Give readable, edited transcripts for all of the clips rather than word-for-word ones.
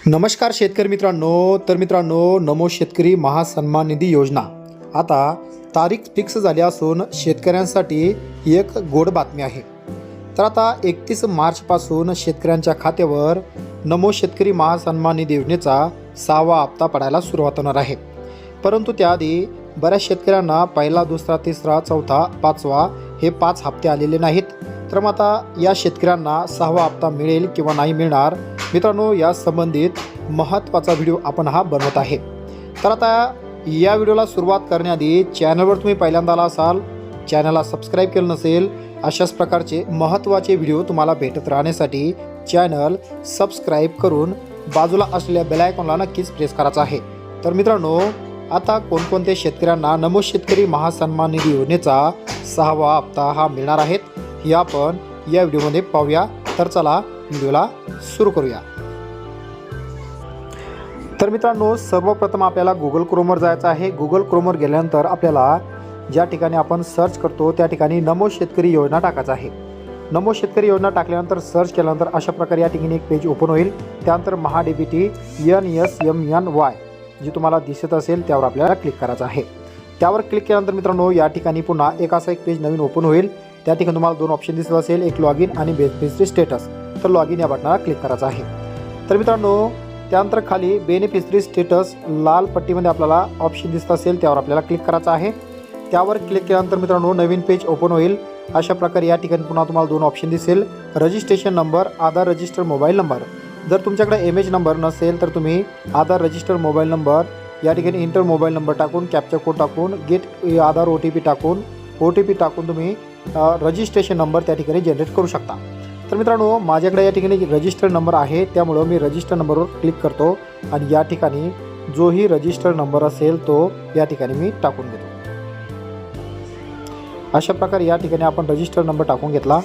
नमस्कार शेतकरी मित्रांनो. तर मित्रांनो, नमो शेतकरी महासन्मान निधी योजना आता तारीख फिक्स झाली असून शेतकऱ्यांसाठी एक गोड बातमी आहे. तर आता 31 मार्चपासून शेतकऱ्यांच्या खात्यावर नमो शेतकरी महासन्मान निधी योजनेचा 6वा हप्ता पडायला सुरुवात होणार आहे. परंतु त्याआधी बऱ्याच शेतकऱ्यांना पहिला, दुसरा, तिसरा, चौथा, पाचवा हे 5 हप्ते आलेले नाहीत. तर मग आता या शेतकऱ्यांना 6वा हप्ता मिळेल किंवा नाही मिळणार मित्रांनो, या संबंधित महत्त्वाचा व्हिडिओ आपण हा बनवत आहे. तर आता या व्हिडिओला सुरुवात करण्याआधी चॅनलवर तुम्ही पहिल्यांदा आला असाल, चॅनलला सबस्क्राईब केलं नसेल, अशाच प्रकारचे महत्त्वाचे व्हिडिओ तुम्हाला भेटत राहण्यासाठी चॅनल सबस्क्राईब करून बाजूला असलेल्या बेल आयकॉनला नक्कीच प्रेस करायचं आहे. तर मित्रांनो, आता कोणकोणत्या शेतकऱ्यांना नमो शेतकरी महासन्मान निधी योजनेचा 6वा हप्ता हा मिळणार आहेत हे आपण या व्हिडिओमध्ये पाहूया. तर चला व्हिडिओला सुरू करूया. तर मित्रांनो, सर्वप्रथम आपल्याला गुगल क्रोमवर जायचं आहे. गुगल क्रोमवर गेल्यानंतर आपल्याला ज्या ठिकाणी आपण सर्च करतो त्या ठिकाणी नमो शेतकरी योजना टाकायचं आहे. नमो शेतकरी योजना टाकल्यानंतर सर्च केल्यानंतर अशा प्रकारे या ठिकाणी एक पेज ओपन होईल. त्यानंतर महाडीबीटी NSMNY जी तुम्हाला दिसत असेल त्यावर आपल्याला क्लिक करायचं आहे. त्यावर क्लिक केल्यानंतर मित्रांनो, या ठिकाणी पुन्हा एक पेज नवीन ओपन होईल. त्या ठिकाणी तुम्हाला 2 ऑप्शन दिसत असेल, एक लॉग इन आणि बेनिफिशरी स्टेटस. तर लॉग इन या बटनाला क्लिक करायचं आहे. तर मित्रांनो, त्यानंतर खाली बेनिफिशरी स्टेटस लाल पट्टीमध्ये आपल्याला ऑप्शन दिसत असेल त्यावर आपल्याला क्लिक करायचं आहे. त्यावर क्लिक केल्यानंतर मित्रांनो, नवीन पेज ओपन होईल. अशा प्रकारे या ठिकाणी पुन्हा तुम्हाला 2 ऑप्शन दिसेल, रजिस्ट्रेशन नंबर, आधार रजिस्टर मोबाईल नंबर. जर तुमच्याकडे एमएच नंबर नसेल तर तुम्ही आधार रजिस्टर मोबाईल नंबर या ठिकाणी इंटर मोबाईल नंबर टाकून, कॅप्चा कोड टाकून, गेट आधार OTP टाकून तुम्ही रजिस्ट्रेशन नंबर त्या ठिकाणी जनरेट करू शकता. तर मित्रांनो, माझ्याकडे या ठिकाणी रजिस्टर नंबर आहे, त्यामुळं मी रजिस्टर नंबरवर क्लिक करतो आणि या ठिकाणी जोही रजिस्टर नंबर असेल तो या ठिकाणी मी टाकून घेतो. अशा प्रकारे या ठिकाणी आपण रजिस्टर नंबर टाकून घेतला.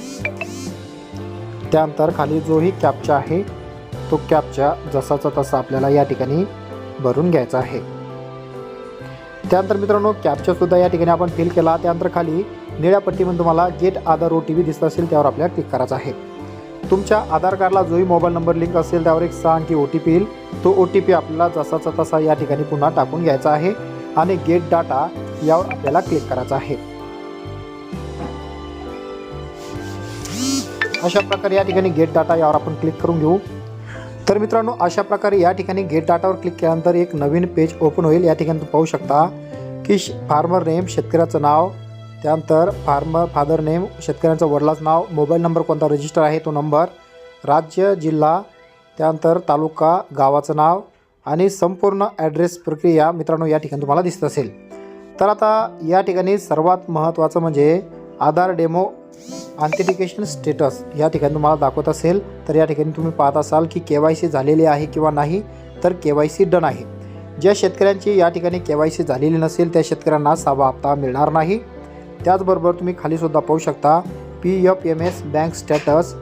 त्यानंतर खाली जोही कॅप्चा आहे तो कॅप्चा जसाचा तसा आपल्याला या ठिकाणी भरून घ्यायचा आहे. त्यानंतर मित्रांनो, कॅप्चासुद्धा या ठिकाणी आपण फिल केला. त्यानंतर खाली निळ्या पट्टीमध्ये तुम्हाला गेट आधार OTP दिसत असेल त्यावर आपल्याला क्लिक करायचं आहे. तुमच्या आधार कार्डला जोही मोबाईल नंबर लिंक असेल त्यावर एक 6 अंकी OTP येईल. तो OTP आपल्याला जसाचा तसा या ठिकाणी पुन्हा टाकून घ्यायचा आहे आणि गेट डाटा यावर आपल्याला क्लिक करायचं आहे. अशा प्रकारे या ठिकाणी गेट डाटा यावर आपण क्लिक करून घेऊ. तर मित्रांनो, अशा प्रकारे या ठिकाणी गेट डाटावर क्लिक केल्यानंतर एक नवीन पेज ओपन होईल. या ठिकाणी तुम्ही पाहू शकता की फार्मर नेम शेतकऱ्याचं नाव, त्यानंतर फादर नेम शेतकऱ्यांचं वडिलाचं नाव, मोबाईल नंबर कोणता रजिस्टर आहे तो नंबर, राज्य, जिल्हा, त्यानंतर तालुका, गावाचं नाव आणि संपूर्ण ॲड्रेस प्रक्रिया मित्रांनो या ठिकाणी तुम्हाला दिसत असेल. तर आता या ठिकाणी सर्वात महत्त्वाचं म्हणजे आधार डेमो ऑथेंटिकेशन स्टेटस या ठिकाणी तुम्हाला दाखवत असेल. तर या ठिकाणी तुम्ही पाहत असाल की KYC झालेली आहे किंवा नाही, तर KYC डन आहे. ज्या शेतकऱ्यांची या ठिकाणी KYC झालेली नसेल त्या शेतकऱ्यांना 6वा हप्ता मिळणार नाही. त्याचबरोबर तुम्ही खालीसुद्धा पाहू शकता PFMS बँक स्टेटस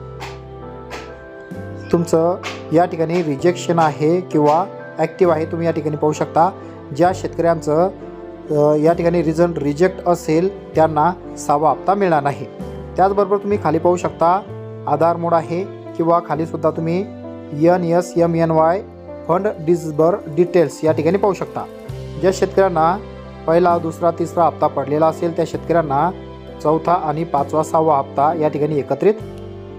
तुमचं या ठिकाणी रिजेक्शन आहे किंवा ॲक्टिव्ह आहे. तुम्ही या ठिकाणी पाहू शकता ज्या शेतकऱ्यांचं या ठिकाणी रिजेक्ट असेल त्यांना 6वा हप्ता मिळणार नाही. त्याचबरोबर तुम्ही खाली पाहू शकता आधार मोड आहे किंवा खालीसुद्धा तुम्ही NSMNY फंड डिटेल्स या ठिकाणी पाहू शकता. ज्या शेतकऱ्यांना पहिला, दुसरा, तिसरा हप्ता पडलेला असेल त्या शेतकऱ्यांना 4था आणि 5वा, 6वा हप्ता या ठिकाणी एकत्रित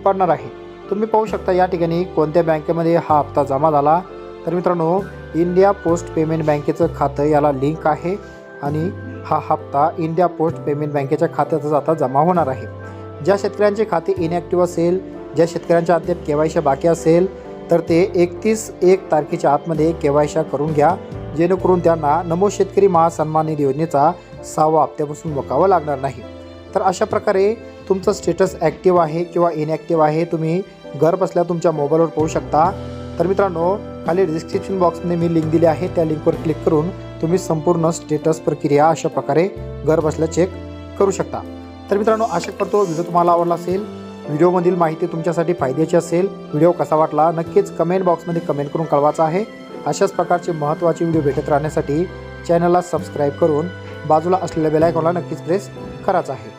पडणार आहे. तुम्ही पाहू शकता या ठिकाणी कोणत्या बँकेमध्ये हा हप्ता जमा झाला. तर मित्रांनो, इंडिया पोस्ट पेमेंट बँकेचं खातं याला लिंक आहे आणि हा हप्ता इंडिया पोस्ट पेमेंट बँकेच्या खात्यातच आता जमा होणार आहे. ज्या शेतकऱ्यांचे खाते इनॅक्टिव्ह असेल, ज्या शेतकऱ्यांच्या अद्याप KYC बाकी असेल तर ते 31 तारखेच्या आतमध्ये KYC करून घ्या, जेणेकरून त्यांना नमो शेतकरी महासन्मान निधी योजनेचा 6वा हप्त्यापासून मुकावं लागणार नाही. तर अशा प्रकारे तुमचं स्टेटस ॲक्टिव्ह आहे किंवा इनॅक्टिव्ह आहे तुम्ही घर बसल्या तुमच्या मोबाईलवर पाहू शकता. तर मित्रांनो, खाली डिस्क्रिप्शन बॉक्समध्ये मी लिंक दिली आहे, त्या लिंकवर क्लिक करून तुम्ही संपूर्ण स्टेटस प्रक्रिया अशा प्रकारे घर बसल्या चेक करू शकता. तर मित्रांनो, आशा करतो व्हिडिओ तुम्हाला आवडला असेल, व्हिडिओमधील माहिती तुमच्यासाठी फायद्याची असेल. व्हिडिओ कसा वाटला नक्कीच कमेंट बॉक्समध्ये कमेंट करून कळवायचं आहे. अशाच प्रकारचे महत्त्वाचे व्हिडिओ भेटत राहण्यासाठी चॅनलला सबस्क्राईब करून बाजूला असलेल्या बेल आयकॉनला नक्कीच प्रेस करायचं आहे.